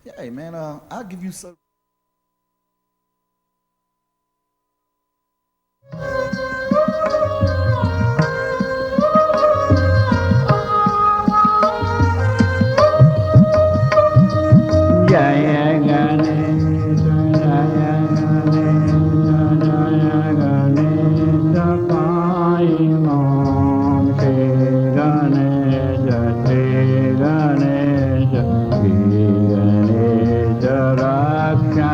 Yeah, hey man, I'll give you some. Jaya Ganesha, Jaya Ganesha, Jaya Ganesha, Pai Om Shri Ganesha, Shri Ganesha, Shri Ganesha Raksha.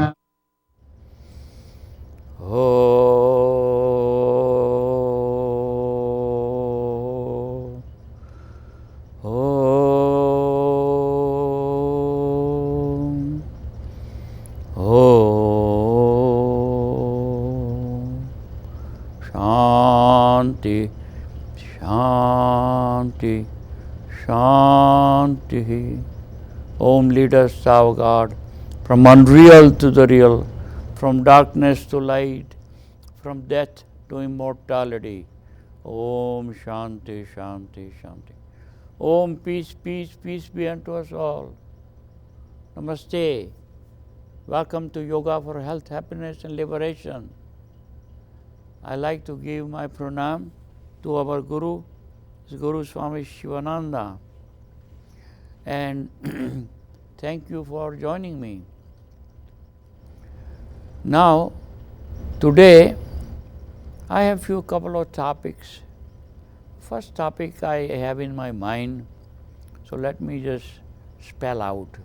Oh, oh, oh, Shanti, Shanti, Shanti. Om, lead us, thou God, from unreal to the real, from darkness to light, from death to immortality. Om Shanti, Shanti, Shanti. Om peace, peace, peace be unto us all. Namaste. Welcome to Yoga for Health, Happiness and Liberation. I like to give my pranam to our Guru, Guru Swami Shivananda. And thank you for joining me. Now, today, I have few couple of topics. First topic I have in my mind, so let me just spell out.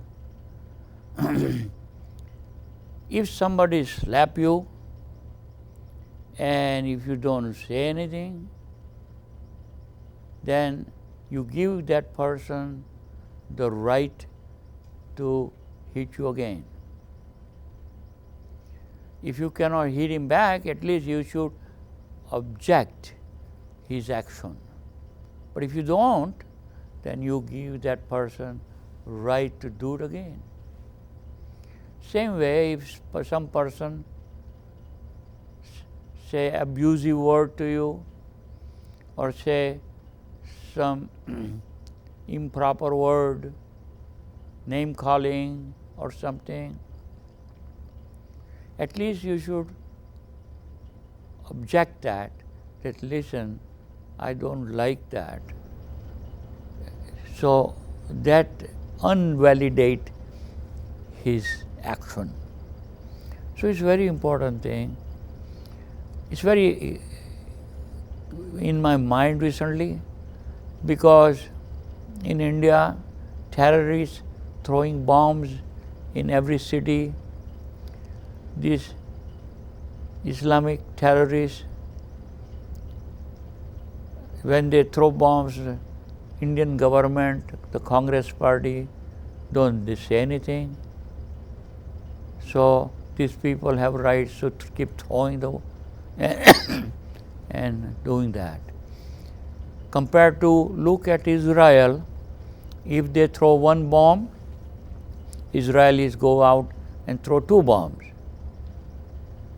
If somebody slap you and if you don't say anything, then you give that person the right to hit you again. If you cannot hit him back, at least you should object his action. But if you don't, then you give that person right to do it again. Same way, if some person say abusive word to you or say some improper word, name calling or something, at least you should object that listen, I don't like that. So that invalidate his action. So it's very important thing. It's very in my mind recently because in India, terrorists throwing bombs in every city, these Islamic terrorists, when they throw bombs, Indian government, the Congress party, don't they say anything? So these people have rights to keep throwing the and doing that. Compared to look at Israel, if they throw one bomb, Israelis go out and throw two bombs.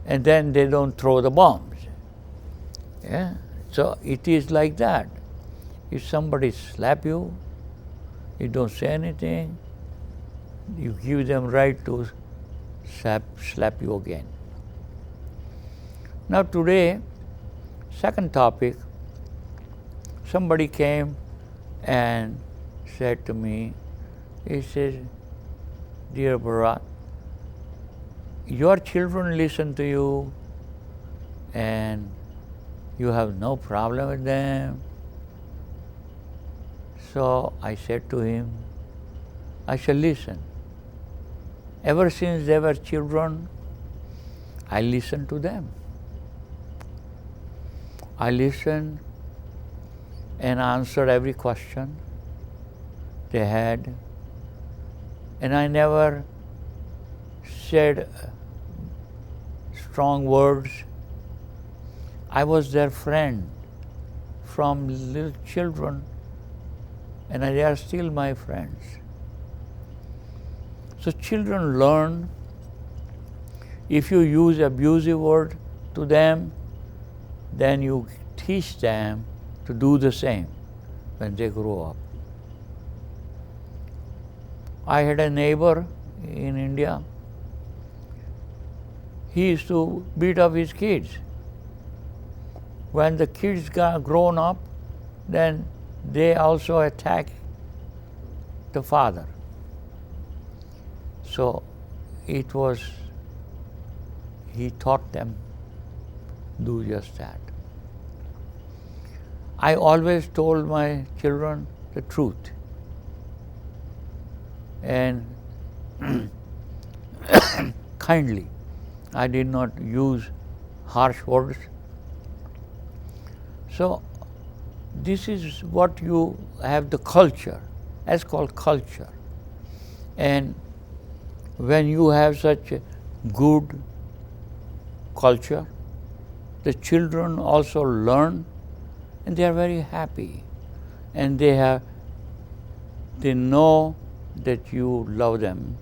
And then they don't throw the bombs. Yeah? So it is like that. If somebody slap you, you don't say anything, you give them right to slap you again. Now today, second topic, somebody came and said to me, he says, dear Bharat, your children listen to you and you have no problem with them. So I said to him, I shall listen. Ever since they were children, I listened to them. I listened and answered every question they had, and I never said strong words. I was their friend from little children, and they are still my friends. So children learn. If you use abusive word to them, then you teach them to do the same when they grow up. I had a neighbor in India, he used to beat up his kids. When the kids got grown up, then they also attack the father. So it was, he taught them, do just that. I always told my children the truth. And kindly. I did not use harsh words. So this is what you have, the culture, as called culture. And when you have such a good culture, the children also learn and they are very happy. And they know that you love them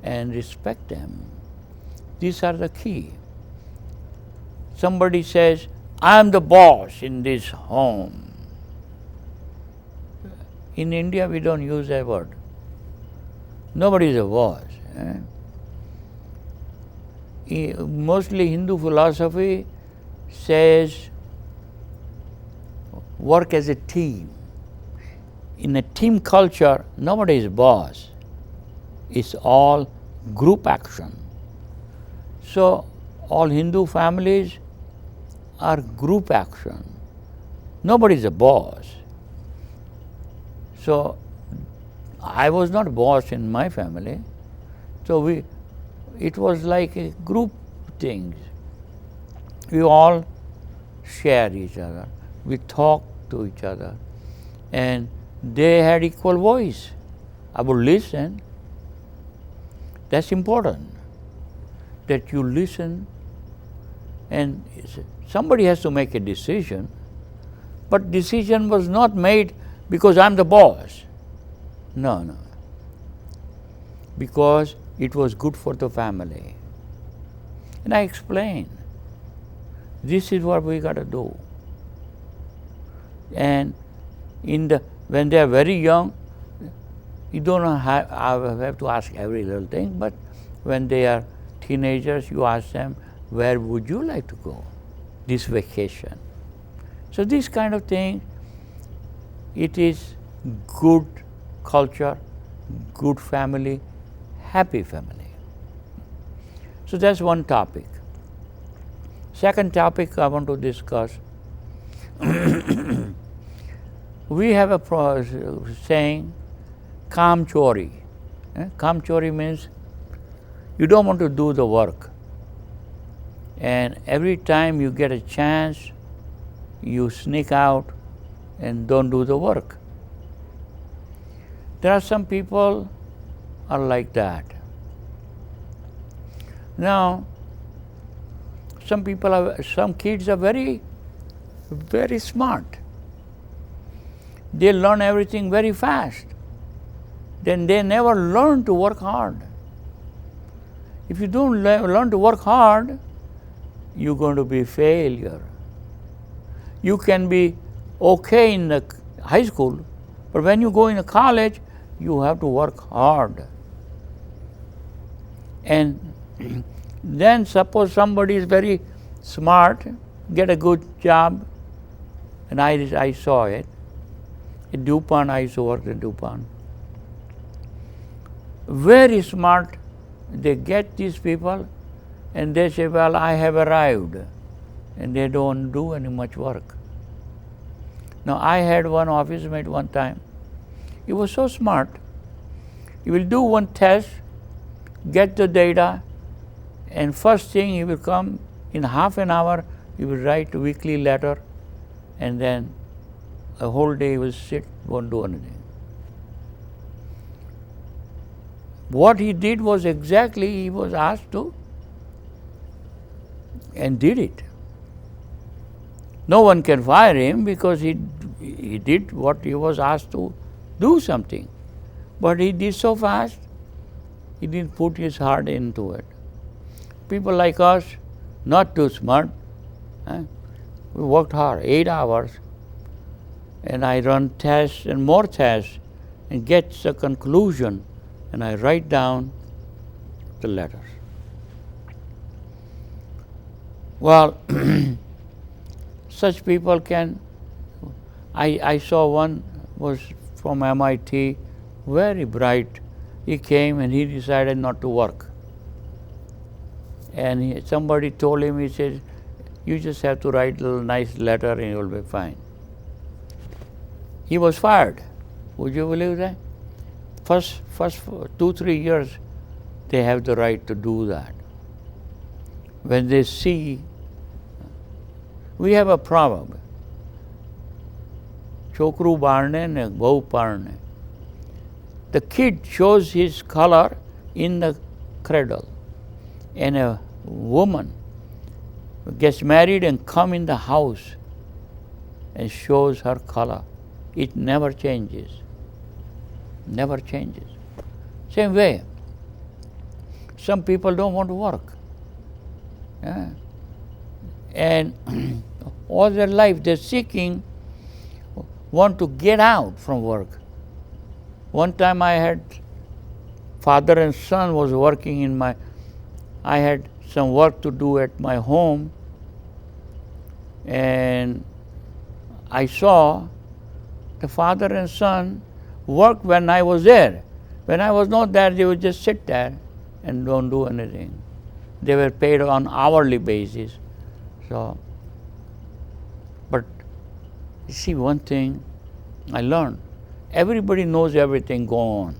and respect them. These are the key. Somebody says, I am the boss in this home. In India, we don't use that word. Nobody is a boss. Mostly Hindu philosophy says work as a team. In a team culture, nobody is boss. It's all group action. So all Hindu families are group action. Nobody is a boss. So I was not boss in my family. So it was like a group thing. We all share each other. We talk to each other. And they had equal voice. I would listen. That's important, that you listen, and somebody has to make a decision. But decision was not made because I'm the boss. No. Because it was good for the family. And I explained, this is what we got to do. And when they are very young, you don't have to ask every little thing, but when they are teenagers, you ask them, where would you like to go this vacation? So this kind of thing, it is good culture, good family, happy family. So that's one topic. Second topic I want to discuss. We have a saying, Kam chori. Kam chori means you don't want to do the work. And every time you get a chance, you sneak out and don't do the work. There are some people are like that. Now, some kids are very, very smart. They learn everything very fast. Then they never learn to work hard. If you don't learn to work hard, you're going to be a failure. You can be okay in the high school, but when you go in college, you have to work hard. And then suppose somebody is very smart, get a good job, and I saw it. In DuPont, I used to work in DuPont. Very smart, they get these people and they say, well, I have arrived, and they don't do any much work. Now, I had one office mate one time. He was so smart. He will do one test, get the data, and first thing he will come in half an hour, he will write a weekly letter, and then a whole day he will sit, won't do anything. What he did was exactly he was asked to, and did it. No one can fire him because he did what he was asked to do something. But he did so fast, he didn't put his heart into it. People like us, not too smart, we worked hard, 8 hours, and I run tests and more tests and get the conclusion, and I write down the letters. Well, such people can. I saw one was from MIT, very bright. He came and he decided not to work. And somebody told him, he said, you just have to write a little nice letter and you'll be fine. He was fired. Would you believe that? First 2-3 years, they have the right to do that. When they see, we have a proverb. Chokru barne ne bau parne. The kid shows his color in the cradle, and a woman gets married and come in the house and shows her color. It never changes. Never changes. Same way, some people don't want to work. Yeah. And all their life they're seeking, want to get out from work. One time I had father and son was working in I had some work to do at my home, and I saw the father and son work when I was there. When I was not there, they would just sit there and don't do anything. They were paid on hourly basis. So, but you see, one thing I learned, everybody knows everything going on.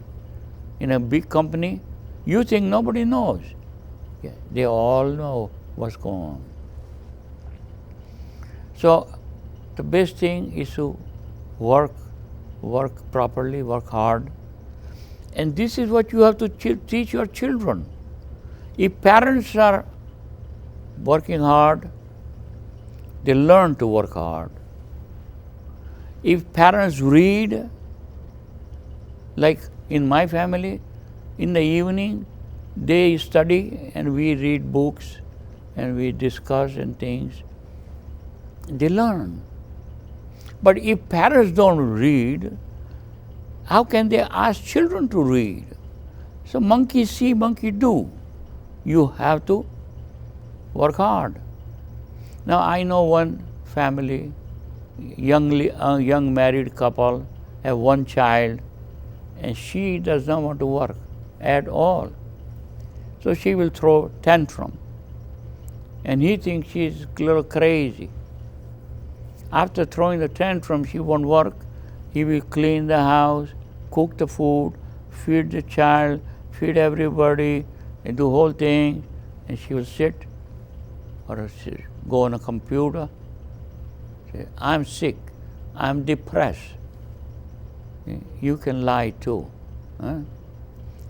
In a big company, you think nobody knows. Yeah, they all know what's going on. So the best thing is to work properly, work hard. And this is what you have to teach your children. If parents are working hard, they learn to work hard. If parents read, like in my family, in the evening, they study and we read books and we discuss and things. They learn. But if parents don't read, how can they ask children to read? So monkey see, monkey do. You have to work hard. Now I know one family, young married couple, have one child, and she does not want to work at all. So she will throw tantrum. And he thinks she's a little crazy. After throwing the tantrum, she won't work. He will clean the house, cook the food, feed the child, feed everybody, and do the whole thing. And she will sit or go on a computer, say, I'm sick, I'm depressed. You can lie too. Huh?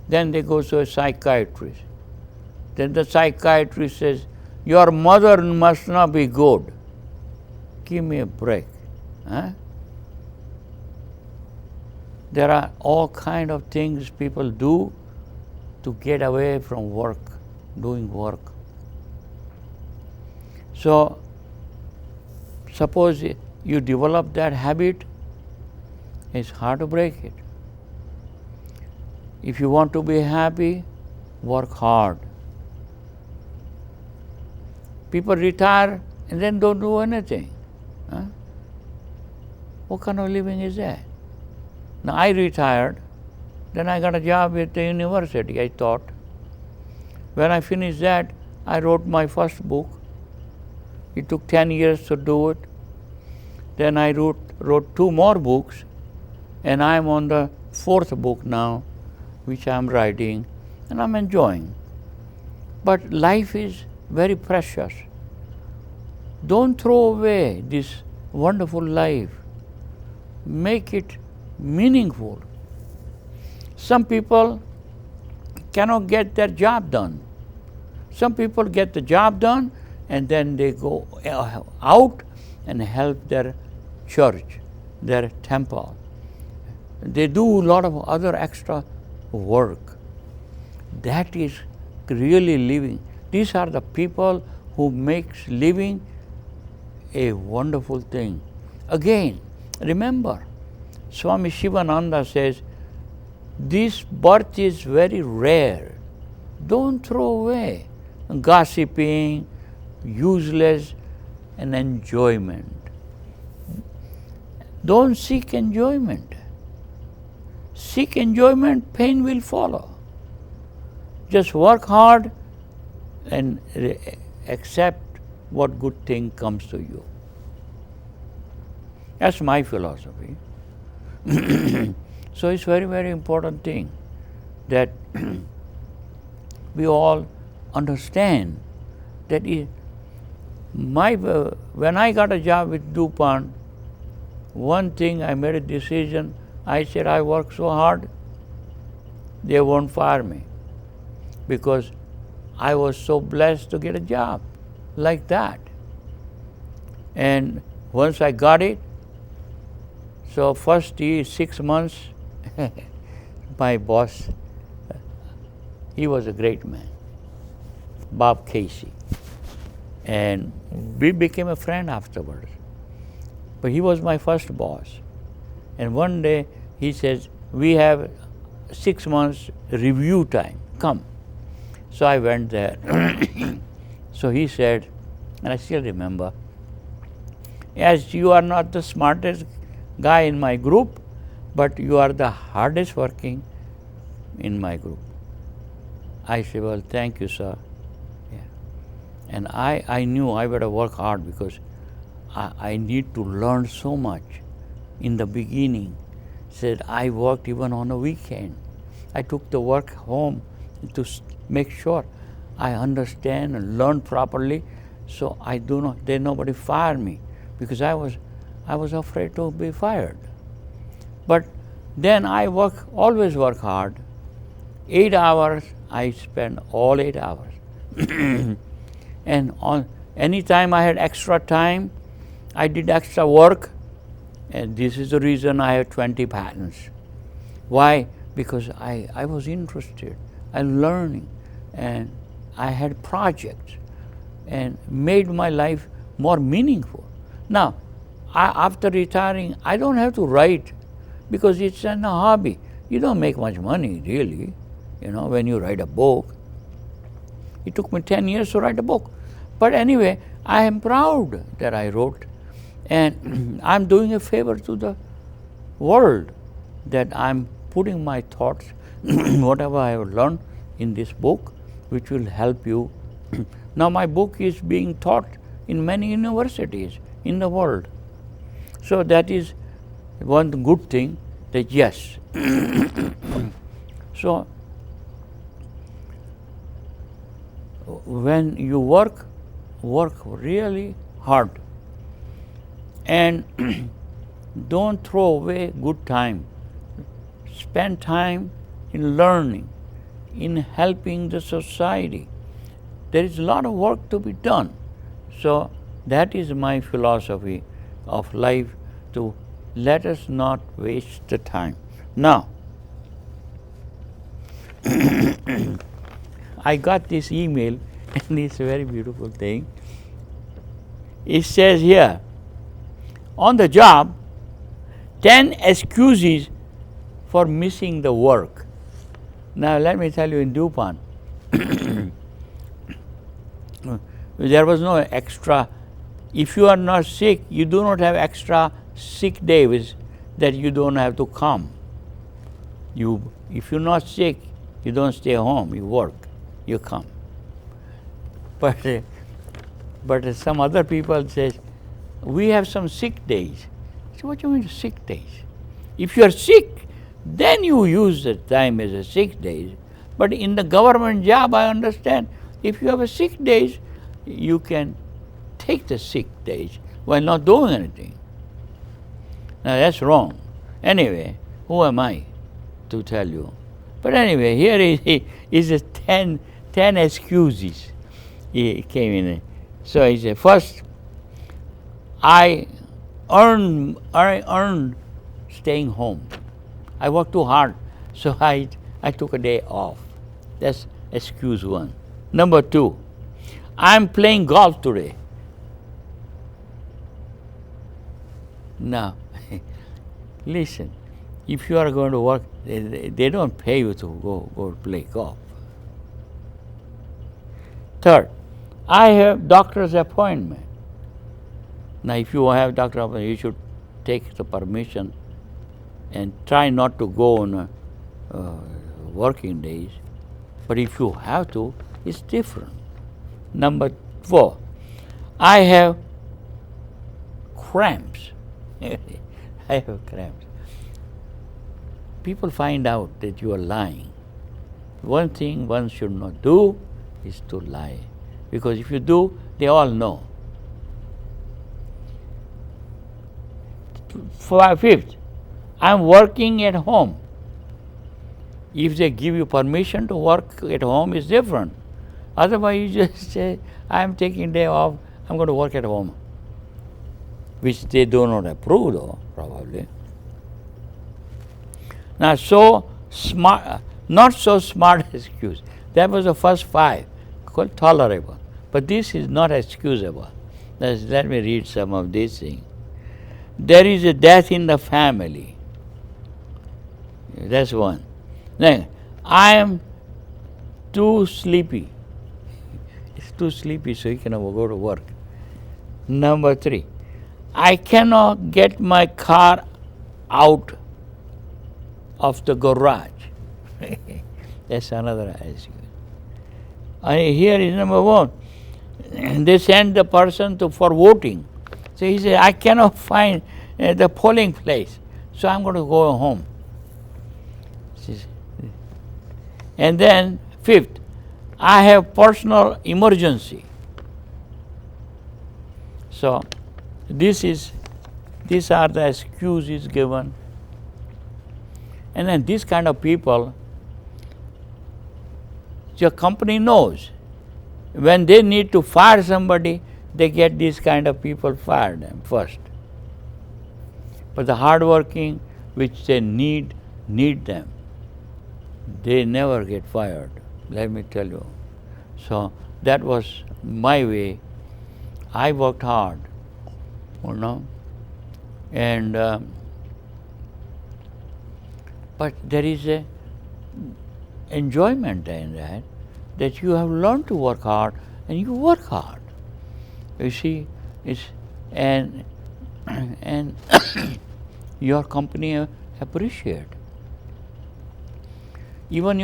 Then they go to a psychiatrist. Then the psychiatrist says, your mother must not be good. Give me a break. Huh? There are all kind of things people do to get away from work, doing work. So, suppose you develop that habit, it's hard to break it. If you want to be happy, work hard. People retire and then don't do anything. Huh? What kind of living is that? Now I retired, then I got a job at the university, I thought. When I finished that, I wrote my first book. It took 10 years to do it. Then I wrote 2 more books, and I'm on the 4th book now, which I'm writing, and I'm enjoying. But life is very precious. Don't throw away this wonderful life. Make it meaningful. Some people cannot get their job done. Some people get the job done and then they go out and help their church, their temple. They do a lot of other extra work. That is really living. These are the people who makes living a wonderful thing. Again, remember, Swami Shivananda says, this birth is very rare. Don't throw away gossiping, useless, and enjoyment. Don't seek enjoyment. Seek enjoyment, pain will follow. Just work hard and accept what good thing comes to you. That's my philosophy. So it's very, very important thing that we all understand that when I got a job with DuPont, one thing I made a decision. I said I work so hard, they won't fire me, because I was so blessed to get a job like that. And once I got it, so first 6 months, my boss, he was a great man, Bob Casey. And we became a friend afterwards. But he was my first boss. And one day he says, we have 6 months review time, come. So I went there. So he said, and I still remember, as you are not the smartest guy in my group, but you are the hardest working in my group. I said, well, thank you, sir. Yeah. And I knew I better work hard, because I need to learn so much. In the beginning, said I worked even on a weekend. I took the work home to make sure I understand and learn properly, so nobody fire me, because I was afraid to be fired. But then I always work hard. 8 hours, I spend all 8 hours. And on any time I had extra time, I did extra work, and this is the reason I have 20 patents. Why? Because I was interested, I learning, and I had projects, and made my life more meaningful. Now, after retiring, I don't have to write, because it's a hobby. You don't make much money, really, when you write a book. It took me 10 years to write a book. But anyway, I am proud that I wrote. And I'm doing a favor to the world, that I'm putting my thoughts, whatever I have learned in this book, which will help you. Now my book is being taught in many universities in the world. So that is one good thing, that yes. So when you work really hard, and don't throw away good time. Spend time in learning, in helping the society. There is a lot of work to be done. So that is my philosophy of life, to let us not waste the time. Now, I got this email, and it's a very beautiful thing. It says here, on the job, 10 excuses for missing the work. Now let me tell you, in DuPont, there was no extra. If you are not sick, you do not have extra sick days that you don't have to come. If you're not sick, you don't stay home, you work, you come. But some other people say, we have some sick days. So what do you mean sick days? If you are sick, then you use the time as a sick days. But in the government job, I understand, if you have a sick days, you can take the sick days while not doing anything. Now that's wrong. Anyway, who am I to tell you? But anyway, here is a 10 excuses. He came in. So he said, first, I earned staying home. I worked too hard, so I took a day off. That's excuse one. Number two, I'm playing golf today. Now, listen, if you are going to work, they don't pay you to go play golf. Third, I have doctor's appointment. Now, if you have doctor appointment, you should take the permission and try not to go on working days. But if you have to, it's different. Number 4, I have cramps. I have cramps. People find out that you are lying. One thing one should not do is to lie. Because if you do, they all know. Fifth, I'm working at home. If they give you permission to work at home, it's different. Otherwise, you just say, I'm taking day off, I'm going to work at home. Which they do not approve, though, probably. Now, so smart, not so smart excuse. That was the first 5, called tolerable. But this is not excusable. Let me read some of these things. There is a death in the family. That's one. Then, I am too sleepy. It's too sleepy, so you cannot go to work. Number 3, I cannot get my car out of the garage. That's another excuse. And here is number 1. They send the person for voting. So he said, I cannot find the polling place, so I'm going to go home. And then 5th, I have personal emergency. So these are the excuses given. And then these kind of people, your company knows. When they need to fire somebody, they get these kind of people fired them first. But the hardworking, which they need them, they never get fired, let me tell you. So that was my way. I worked hard, and but there is a enjoyment in that you have learned to work hard, and you work hard. You see, and your company appreciate. Even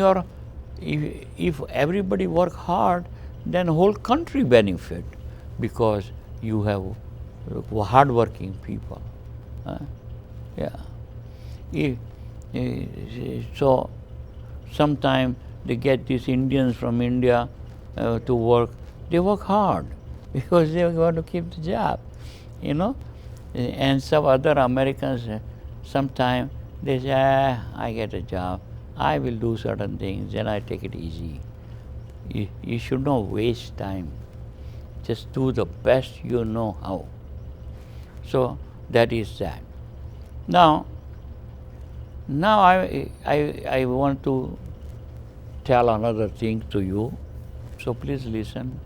if everybody work hard, then whole country benefit, because you have hardworking people. So sometimes they get these Indians from India to work. They work hard because they want to keep the job, And some other Americans, sometimes they say, I get a job, I will do certain things, then I take it easy. You should not waste time. Just do the best you know how. So that is that. Now I want to tell another thing to you. So please listen.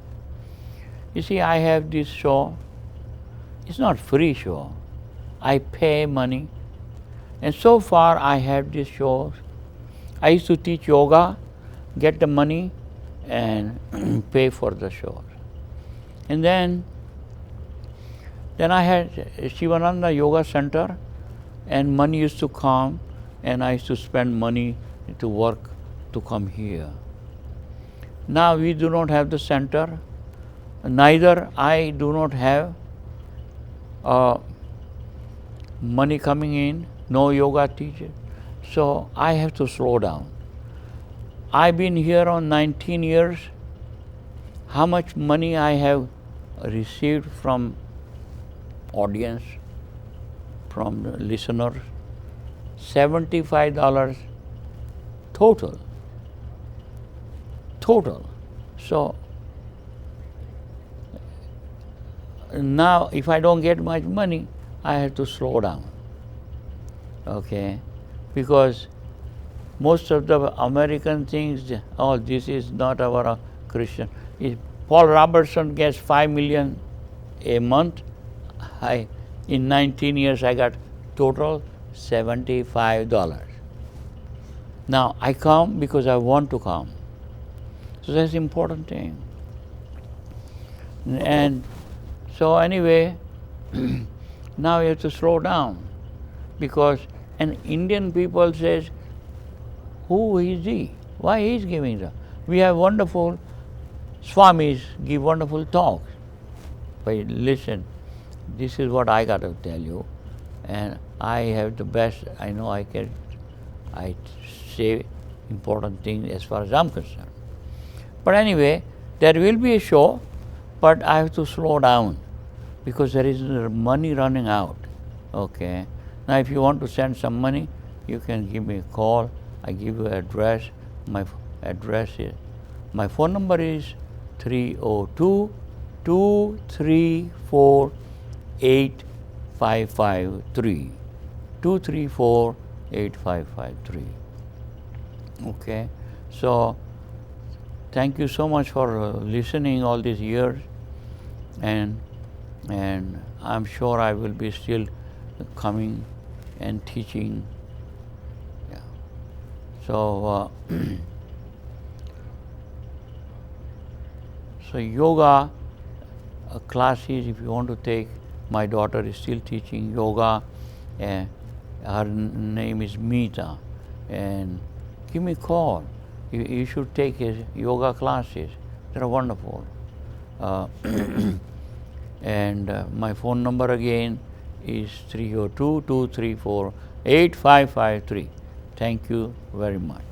You see, I have this show. It's not free show. I pay money. And so far I have this show. I used to teach yoga, get the money, and pay for the show. And then I had Shivananda Yoga Center, and money used to come, and I used to spend money to work to come here. Now we do not have the center, neither I do not have money coming in, no yoga teacher. So I have to slow down. I've been here on 19 years. How much money I have received from audience, from the listeners? $75 total. So now if I don't get much money, I have to slow down. Okay? Because most of the American things, this is not our Christian. Paul Robertson gets $5 million a month. In 19 years, I got total $75. Now I come because I want to come. So that's important thing. And so anyway, now you have to slow down, because an Indian people says, who is he? Why he is giving the? We have wonderful Swamis give wonderful talks. But listen, this is what I got to tell you, and I have the best. I know I say important things as far as I'm concerned. But anyway, there will be a show, but I have to slow down because there is money running out. Okay. Now, if you want to send some money, you can give me a call. I give you address. My address is, my phone number is 302-234-8553. 234-8553. Okay. So, thank you so much for listening all these years, and I'm sure I will be still coming and teaching. Yeah. So so yoga classes, if you want to take, my daughter is still teaching yoga. Her name is Meeta, and give me a call. You should take his yoga classes. They're wonderful. And my phone number again is 302-234-8553. Thank you very much.